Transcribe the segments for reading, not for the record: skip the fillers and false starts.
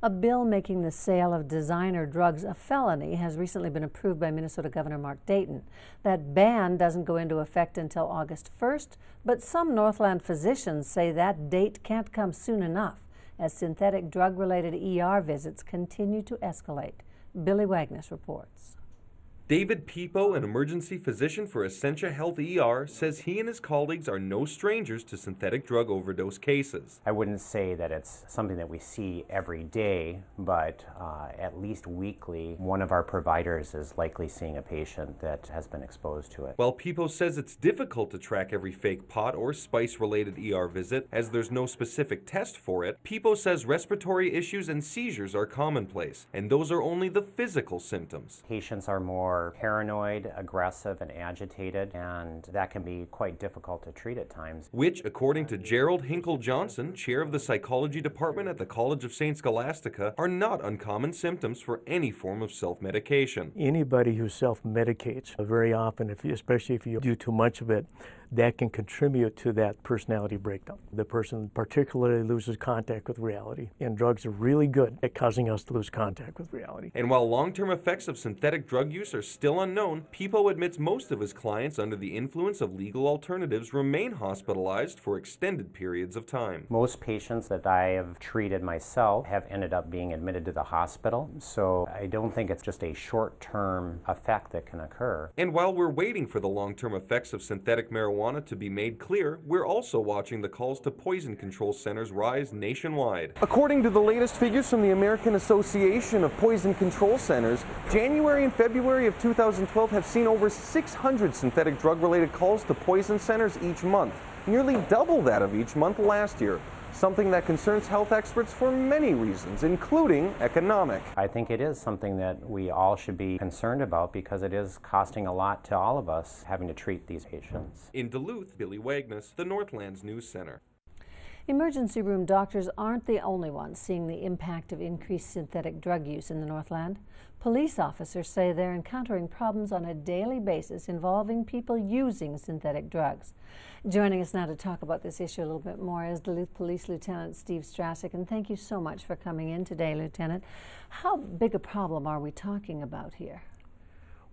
A bill making the sale of designer drugs a felony has recently been approved by Minnesota Governor Mark Dayton. That ban doesn't go into effect until August 1st, but some Northland physicians say that date can't come soon enough as synthetic drug-related ER visits continue to escalate. Billy Wagner reports. David Peepo, an emergency physician for Essentia Health ER, says he and his colleagues are no strangers to synthetic drug overdose cases. I wouldn't say that it's something that we see every day, but at least weekly, one of our providers is likely seeing a patient that has been exposed to it. While Peepo says it's difficult to track every fake pot or spice-related ER visit, as there's no specific test for it, Peepo says respiratory issues and seizures are commonplace, and those are only the physical symptoms. Patients are more paranoid, aggressive, and agitated, and that can be quite difficult to treat at times. Which, according to Gerald Hinkle-Johnson, chair of the psychology department at the College of St. Scholastica, are not uncommon symptoms for any form of self-medication. Anybody who self-medicates, very often, especially if you do too much of it, that can contribute to that personality breakdown. The person particularly loses contact with reality, and drugs are really good at causing us to lose contact with reality. And while long-term effects of synthetic drug use are still unknown, Peepo admits most of his clients under the influence of legal alternatives remain hospitalized for extended periods of time. Most patients that I have treated myself have ended up being admitted to the hospital, so I don't think it's just a short-term effect that can occur. And while we're waiting for the long-term effects of synthetic marijuana to be made clear, we're also watching the calls to poison control centers rise nationwide. According to the latest figures from the American Association of Poison Control Centers, January and February of 2012 have seen over 600 synthetic drug-related calls to poison centers each month, nearly double that of each month last year. Something that concerns health experts for many reasons, including economic. I think it is something that we all should be concerned about because it is costing a lot to all of us having to treat these patients. In Duluth, Billy Wagner, the Northlands News Center. Emergency room doctors aren't the only ones seeing the impact of increased synthetic drug use in the Northland. Police officers say they're encountering problems on a daily basis involving people using synthetic drugs. Joining us now to talk about this issue a little bit more is Duluth Police Lieutenant Steve Strasek, and thank you so much for coming in today, Lieutenant. How big a problem are we talking about here?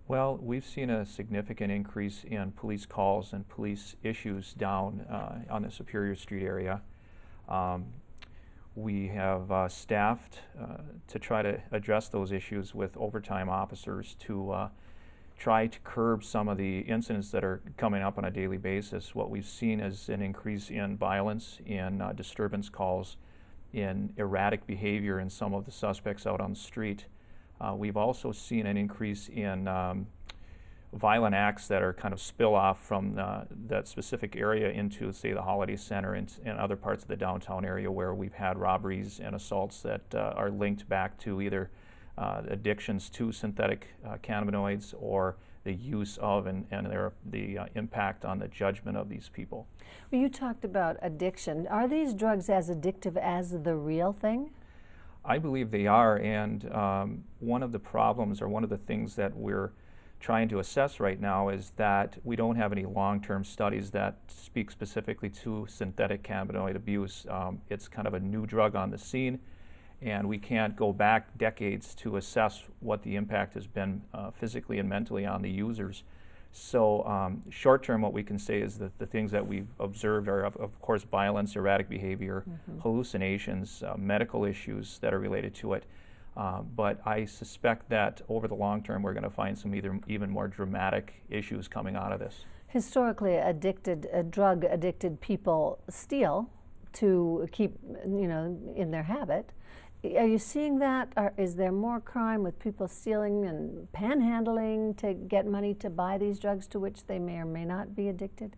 Well, we've seen a significant increase in police calls and police issues down on the Superior Street area. We have staffed to try to address those issues with overtime officers to try to curb some of the incidents that are coming up on a daily basis. What we've seen is an increase in violence, in disturbance calls, in erratic behavior in some of the suspects out on the street. We've also seen an increase in violent acts that are kind of spill off from that specific area into, say, the Holiday Center and other parts of the downtown area where we've had robberies and assaults that are linked back to either addictions to synthetic cannabinoids or the use of and the impact on the judgment of these people. Well, you talked about addiction. Are these drugs as addictive as the real thing? I believe they are, and one of the problems or one of the things that we're trying to assess right now is that we don't have any long-term studies that speak specifically to synthetic cannabinoid abuse. It's kind of a new drug on the scene, and we can't go back decades to assess what the impact has been physically and mentally on the users. So short-term, what we can say is that the things that we've observed are, of course, violence, erratic behavior, hallucinations, medical issues that are related to it. But I suspect that over the long term, we're going to find some even more dramatic issues coming out of this. Historically, drug-addicted people steal to keep, in their habit. Are you seeing that? Is there more crime with people stealing and panhandling to get money to buy these drugs to which they may or may not be addicted?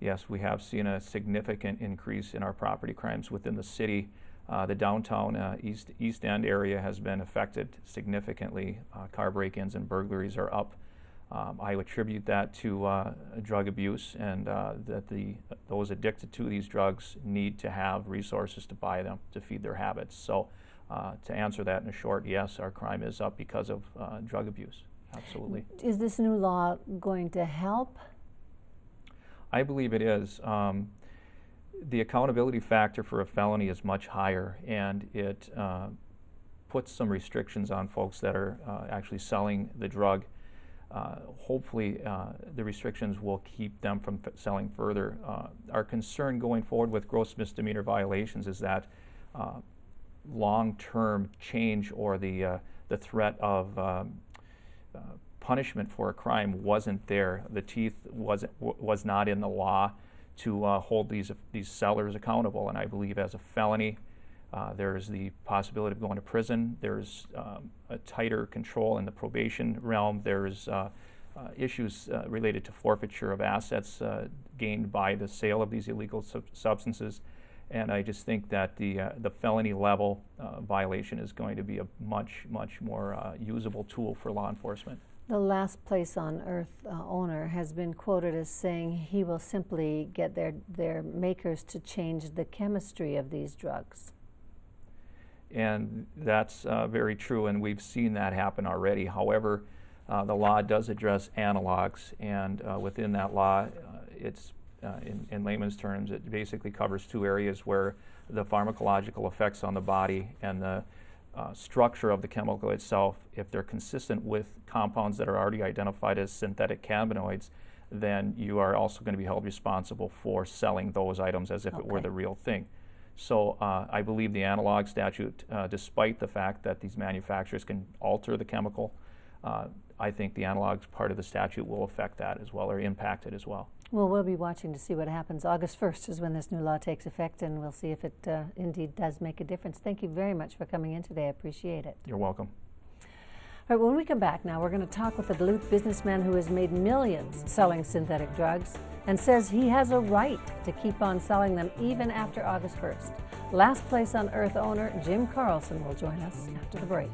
Yes, we have seen a significant increase in our property crimes within the city. The downtown East End area has been affected significantly. Car break-ins and burglaries are up. I attribute that to drug abuse and that those addicted to these drugs need to have resources to buy them to feed their habits. So to answer that in a short, yes, our crime is up because of drug abuse. Absolutely. Is this new law going to help? I believe it is. The accountability factor for a felony is much higher, and it puts some restrictions on folks that are actually selling the drug. Hopefully the restrictions will keep them from selling further. Our concern going forward with gross misdemeanor violations is that long-term change or the threat of punishment for a crime wasn't there. The teeth was not in the law to hold these sellers accountable, and I believe as a felony there's the possibility of going to prison. There's a tighter control in the probation realm. There's issues related to forfeiture of assets gained by the sale of these illegal substances. And I just think that the felony level violation is going to be a much more usable tool for law enforcement. The Last Place on Earth owner has been quoted as saying he will simply get their makers to change the chemistry of these drugs. And that's very true, and we've seen that happen already. However, the law does address analogs, and within that law, it's in layman's terms, it basically covers two areas where the pharmacological effects on the body and the structure of the chemical itself, if they're consistent with compounds that are already identified as synthetic cannabinoids, then you are also going to be held responsible for selling those items as if it were the real thing. So I believe the analog statute, despite the fact that these manufacturers can alter the chemical, I think the analog part of the statute will affect that as well, or impact it as well. Well, we'll be watching to see what happens. August 1st is when this new law takes effect, and we'll see if it indeed does make a difference. Thank you very much for coming in today. I appreciate it. You're welcome. All right, when we come back now, we're going to talk with a Duluth businessman who has made millions selling synthetic drugs and says he has a right to keep on selling them even after August 1st. Last Place on Earth owner Jim Carlson will join us after the break.